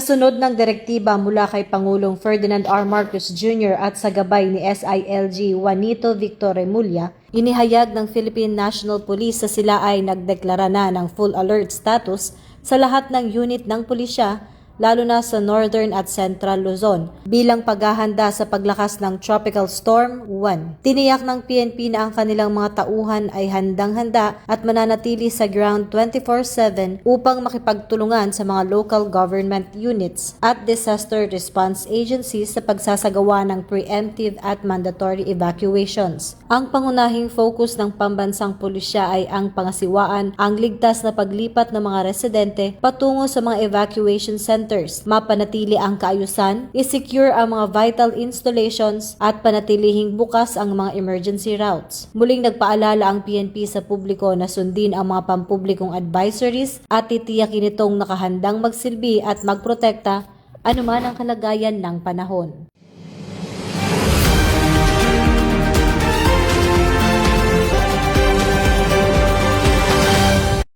Kasunod ng direktiba mula kay Pangulong Ferdinand R. Marcos Jr. at sa gabay ni SILG Juanito Victor Remulla, inihayag ng Philippine National Police na sila ay nagdeklara na ng full alert status sa lahat ng unit ng pulisya, lalo na sa Northern at Central Luzon, bilang paghahanda sa paglakas ng Tropical Storm 1. Tiniyak ng PNP na ang kanilang mga tauhan ay handang-handa at mananatili sa ground 24/7 upang makipagtulungan sa mga local government units at disaster response agencies sa pagsasagawa ng preemptive at mandatory evacuations. Ang pangunahing focus ng pambansang pulisya ay ang pangasiwaan ang ligtas na paglipat ng mga residente patungo sa mga evacuation centers, mapanatili ang kaayusan, isecure ang mga vital installations at panatilihing bukas ang mga emergency routes. Muling nagpaalala ang PNP sa publiko na sundin ang mga pampublikong advisories at titiyakin itong nakahandang magsilbi at magprotekta anuman ang kalagayan ng panahon.